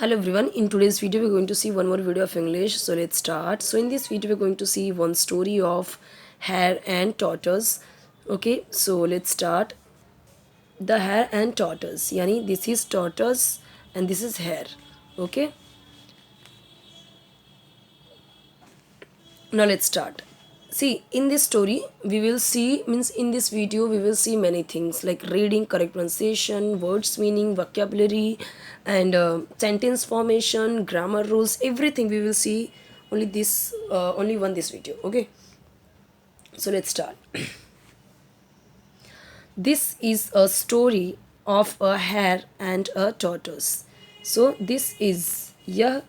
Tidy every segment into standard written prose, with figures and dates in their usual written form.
Hello everyone, in today's video we're going to see one more video of English. So let's start. So in this video we're going to see one story of hare and tortoise. Okay, so let's start. The hare and tortoise. Yani this is tortoise and this is hare. Okay, now let's start. See, in this story we will see, means in this video we will see many things like reading, correct pronunciation, words meaning, vocabulary, and sentence formation, grammar rules, everything we will see. Only this only one this video. Okay, so let's start. This is a story of a hare and a tortoise. So this is, यह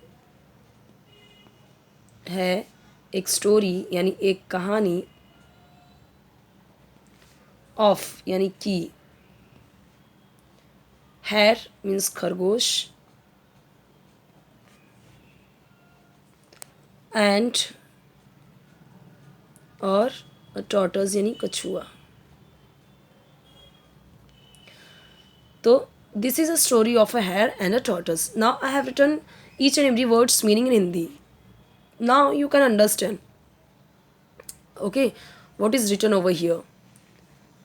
है एक story यानी एक कहानी of यानी कि hare means खरगोश and और टॉर्टोइज यानी कछुआ. तो this is a story of a hare and a tortoise. Now I have written each and every word's meaning in Hindi. Now you can understand okay what is written over here.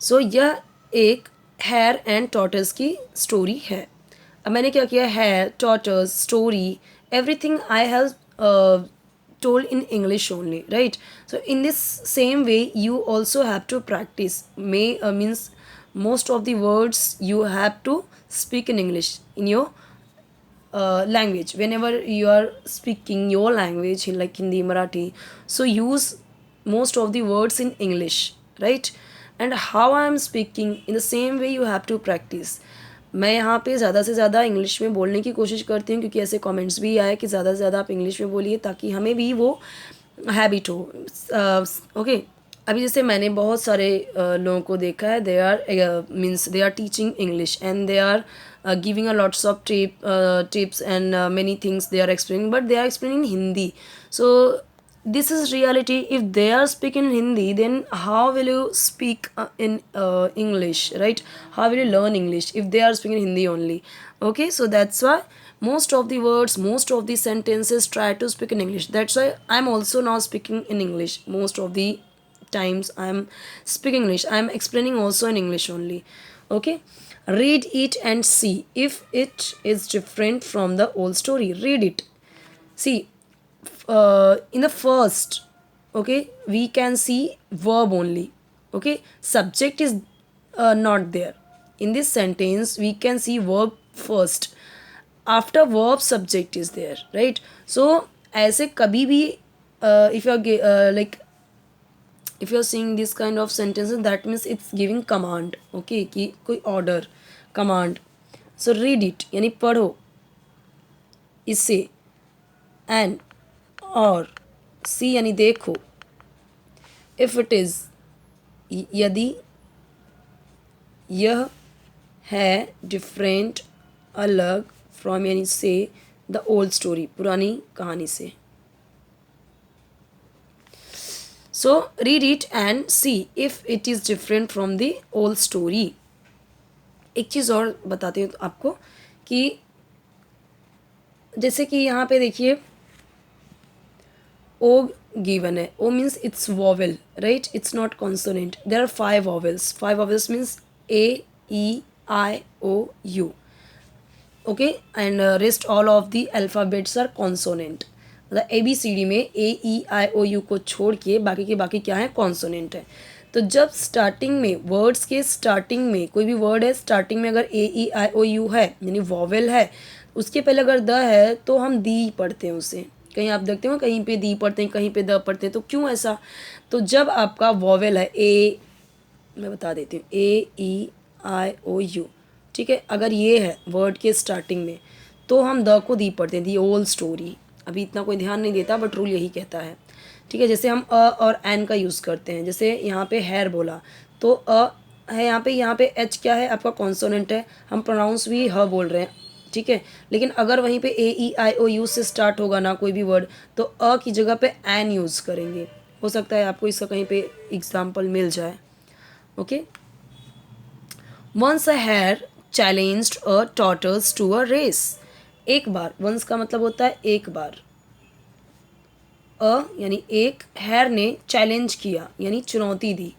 So यह एक hare and tortoise की story है. अब मैंने क्या किया, hare, tortoise, story, everything I have told in English only, right? So in this same way you also have to practice. Means most of the words you have to speak in English in your language whenever you are speaking your language in like Hindi, Marathi. So use most of the words in English, right? And how I am speaking in the same way you have to practice. मैं यहाँ पे ज़्यादा से ज़्यादा English में बोलने की कोशिश करती हूँ क्योंकि ऐसे कमेंट्स भी आए कि ज़्यादा से ज़्यादा आप इंग्लिश में बोलिए ताकि हमें भी वो हैबिट हो. ओके, अभी जैसे मैंने बहुत सारे लोगों को देखा है, they are means they are teaching English and they are giving a lots of tips and many things they are explaining, but they are explaining Hindi. So this is reality. If they are speaking Hindi, then how will you speak in English, right? How will you learn English if they are speaking Hindi only? Okay, so that's why most of the words, most of the sentences try to speak in English. That's why I'm also now speaking in English. Most of the times I'm speaking English, I'm explaining also in English only. Okay, read it and see if it is different from the old story. Read it. See, in the first, okay, we can see verb only. Okay, subject is not there. In this sentence we can see verb first, after verb subject is there, right? So ऐसे कभी भी if you are like if you are seeing this kind of sentences, that means it's giving command. Okay, कि कोई order, command. So read it यानी पढ़ो इसे, and और see यानी देखो, if it is यदि यह है different अलग from यानी से the old story पुरानी कहानी से. So read it and see if it is different from the old story. एक चीज़ और बताती हूँ आपको कि जैसे कि यहाँ पे देखिए ओ गिवन है. O means it's vowel, right? It's not consonant. There are 5 vowels. 5 vowels means A, E, I, O, U. Okay, and rest all of the alphabets are consonant. मतलब ए बी सी डी में ए, E, I, O, you को छोड़ के बाकी के बाकी क्या है, कॉन्सोनेंट है. तो जब स्टार्टिंग में वर्ड्स के स्टार्टिंग में कोई भी वर्ड है, स्टार्टिंग में अगर ए, ई, आई, ओ, यू है यानी वॉवेल है, उसके पहले अगर द है तो हम दी पढ़ते हैं उसे. कहीं आप देखते हो कहीं पे दी पढ़ते हैं, कहीं पे द पढ़ते हैं. तो क्यों ऐसा? तो जब आपका वॉवेल है ए, मैं बता देती हूँ, ए, ई, आई, ओ, यू, ठीक है, अगर ये है वर्ड के स्टार्टिंग में तो हम द को दी पढ़ते हैं, दी ओल्ड स्टोरी. अभी इतना कोई ध्यान नहीं देता बट रूल यही कहता है, ठीक है. जैसे हम अ और एन का यूज़ करते हैं. जैसे यहाँ पे हैर बोला तो अ है यहाँ पे एच क्या है, आपका कॉन्सोनेंट है, हम प्रोनाउंस भी ह बोल रहे हैं, ठीक है. लेकिन अगर वहीं पे ए, ई, आई, ओ, यू से स्टार्ट होगा ना कोई भी वर्ड, तो अ की जगह पे एन यूज़ करेंगे. हो सकता है आपको इसका कहीं पे एग्जाम्पल मिल जाए. Okay, once a hare challenged a tortoise to a race. एक बार, वंस का मतलब होता है एक बार, यानी एक, हैर ने चैलेंज किया यानी चुनौती दी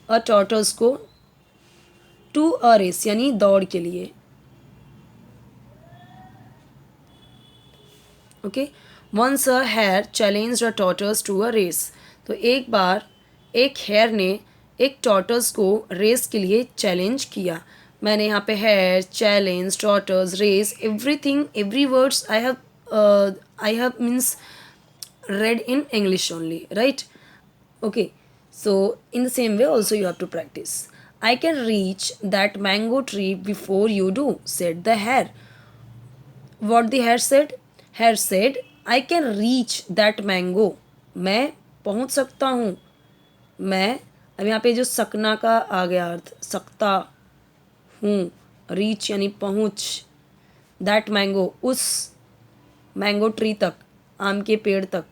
अ टॉर्टोइज को, टू अ रेस यानी दौड़ के लिए। Okay, once a hare challenge a tortoise to a race. तो एक बार एक हेयर ने एक टॉर्टोइज को रेस के लिए चैलेंज किया। मैंने यहाँ पे hare, challenge, tortoise, race, everything, every words I have means read in English only, right? Okay, so in the same way also you have to practice. I can reach that mango tree before you do, said the hare. What the hare said? Hare said, I can reach that mango. मैं पहुंच सकता हूँ। मैं, अब यहाँ पे जो सकना का आ गया अर्थ, सकता हूँ, रीच यानी पहुँच, दैट मैंगो उस मैंगो ट्री तक, आम के पेड़ तक,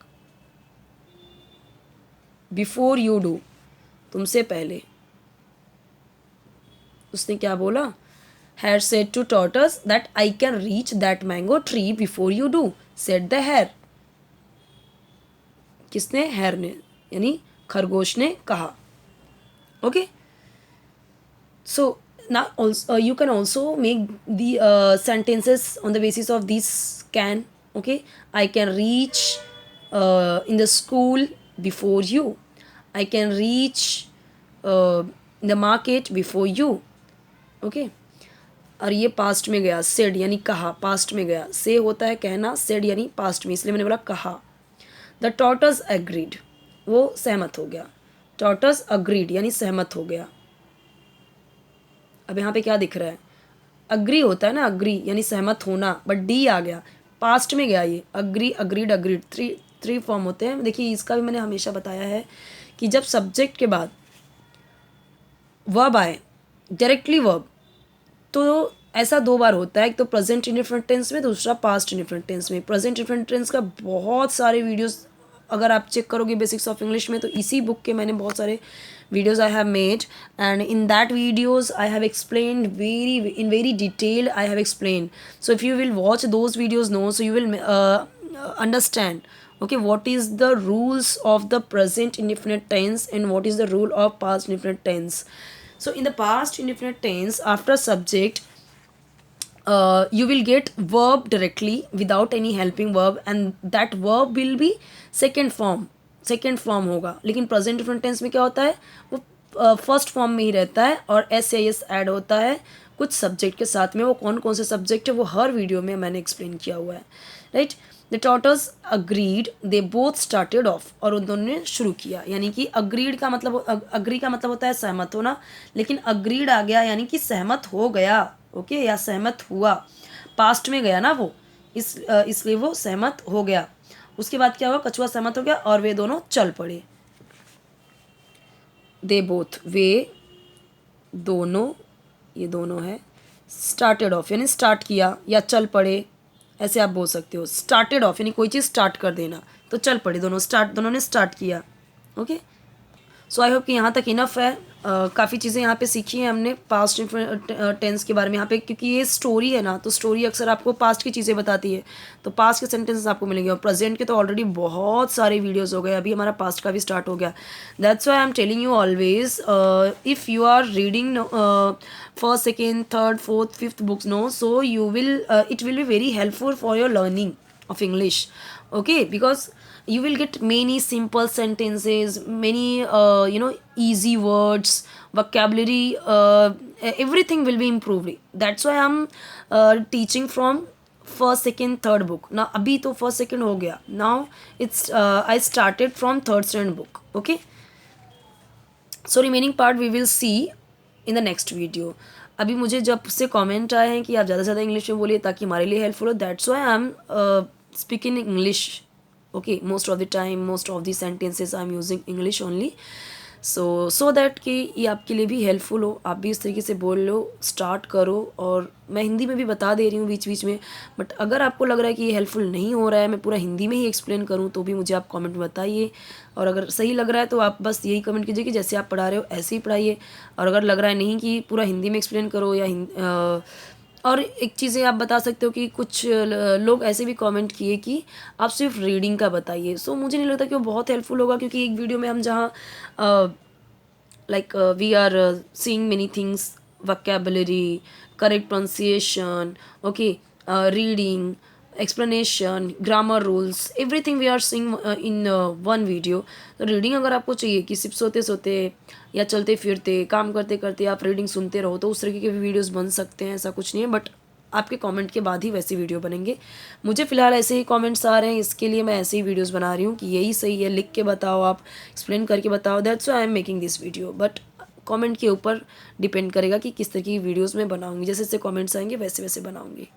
बिफोर यू डू तुमसे पहले। उसने क्या बोला? Hare said to tortoise that I can reach that mango tree before you do, said the hare. किसने? हैर ने, यानी खरगोश ने कहा। Okay, so now also you can also make the sentences on the basis of this can. Okay, I can reach in the school before you, I can reach in the market before you. Okay, और ये past में गया, said यानी कहा, past में गया, से होता है कहना, सेड यानी पास्ट में, इसलिए मैंने बोला कहा। द टॉर्टस एग्रीड, वो सहमत हो गया। टॉर्टस अग्रीड यानी सहमत हो गया। अब यहाँ पे क्या दिख रहा है? अग्री होता है ना, अग्री यानी सहमत होना, बट डी आ गया, पास्ट में गया ये, agree, agreed, agreed, three form होते हैं। देखिए इसका भी मैंने हमेशा बताया है कि जब सब्जेक्ट के बाद वर्ब आए, डायरेक्टली वर्ब, तो ऐसा दो बार होता है, एक तो प्रेजेंट इंडिफरेंट टेंस में, दूसरा पास्ट इंडिफरेंट टेंस में। प्रेजेंट इंडिफरेंट टेंस का बहुत सारे वीडियोस अगर आप चेक करोगे बेसिक्स ऑफ इंग्लिश में, तो इसी बुक के मैंने बहुत सारे videos I have made, and in that videos I have explained very detail, I have explain. So if you will watch those videos no, so you will understand, okay, what is the rules of the present indefinite tense and what is the rule of past indefinite tense. So in the past indefinite tense, after subject you will get verb directly without any helping verb, and that verb will be second form होगा। लेकिन present indefinite tense में क्या होता है? वो first form में ही रहता है और एस या एस ऐड होता है कुछ सब्जेक्ट के साथ में। वो कौन कौन से सब्जेक्ट है वो हर वीडियो में मैंने एक्सप्लेन किया हुआ है, right. The tortoise agreed, they both started off, और उन दोनों ने शुरू किया। यानी कि अग्रीड का मतलब, अग्री का मतलब होता है सहमत होना, लेकिन अग्रीड आ गया यानी कि सहमत हो गया, ओके, या सहमत हुआ, पास्ट में गया ना वो, इसलिए वो सहमत हो गया। उसके बाद क्या हुआ? कछुआ सहमत हो गया और वे दोनों चल पड़े। दे बोथ, वे दोनों, ये दोनों है, स्टार्टेड ऑफ यानी स्टार्ट किया, या चल पड़े, ऐसे आप बोल सकते हो। स्टार्टेड ऑफ यानी कोई चीज़ स्टार्ट कर देना, तो चल पड़े दोनों, दोनों ने स्टार्ट किया। ओके, सो आई होप कि यहाँ तक इनफ है। काफ़ी चीज़ें यहाँ पे सीखी हैं हमने पास्ट टेंस के बारे में यहाँ पे, क्योंकि ये स्टोरी है ना, तो स्टोरी अक्सर आपको पास्ट की चीज़ें बताती है, तो पास्ट के सेंटेंसेस आपको मिलेंगे। और प्रेजेंट के तो ऑलरेडी बहुत सारे वीडियोस हो गए, अभी हमारा पास्ट का भी स्टार्ट हो गया। That's why I am telling you always, if you are reading first, second, third, fourth, fifth books no, so you will it will be very helpful for your learning of English, okay, because you will get many simple sentences, many easy words, vocabulary, everything will be improved. That's why I'm teaching from first, second, third book. Now abhi to first, second ho gaya, now it's I started from third standard book, okay. So remaining part we will see in the next video. अभी मुझे जब से comment आए हैं कि आप ज़्यादा से ज़्यादा इंग्लिश में बोलिए ताकि हमारे लिए हेल्पफुल हो, that's why I am speaking English, okay, most of the time, most of the sentences I am using English only, so that कि ये आपके लिए भी हेल्पफुल हो, आप भी इस तरीके से बोल लो, स्टार्ट करो। और मैं हिंदी में भी बता दे रही हूँ बीच बीच में, बट अगर आपको लग रहा है कि ये हेल्पफुल नहीं हो रहा है, मैं पूरा हिंदी में ही एक्सप्लेन करूँ, तो भी मुझे आप कमेंट में बताइए। और अगर सही लग रहा है तो आप बस यही कमेंट कीजिए कि जैसे आप पढ़ा रहे हो ऐसे ही पढ़ाइए। और अगर लग रहा है नहीं कि पूरा हिंदी में एक्सप्लेन करो, या और एक चीज़ें आप बता सकते हो कि कुछ लोग ऐसे भी कमेंट किए कि आप सिर्फ रीडिंग का बताइए। सो मुझे नहीं लगता कि वो बहुत हेल्पफुल होगा, क्योंकि एक वीडियो में हम जहाँ like we are seeing many things, vocabulary, correct pronunciation, okay, reading, explanation, grammar rules, everything we are seeing in one video. तो रीडिंग अगर आपको चाहिए कि सिर्फ सोते सोते या चलते फिरते काम करते करते आप रीडिंग सुनते रहो, तो उस तरीके के भी वीडियोस बन सकते हैं, ऐसा कुछ नहीं है। बट आपके कमेंट के बाद ही वैसी वीडियो बनेंगे। मुझे फ़िलहाल ऐसे ही कमेंट्स आ रहे हैं, इसके लिए मैं ऐसे ही वीडियोस बना रही हूँ कि यही सही है, लिख के बताओ, आप एक्सप्लेन करके बताओ, that's why I am making this video. But comment के ऊपर डिपेंड करेगा कि किस तरह की वीडियोस मैं बनाऊँगी, जैसे जैसे कमेंट्स आएंगे वैसे वैसे बनाऊँगी।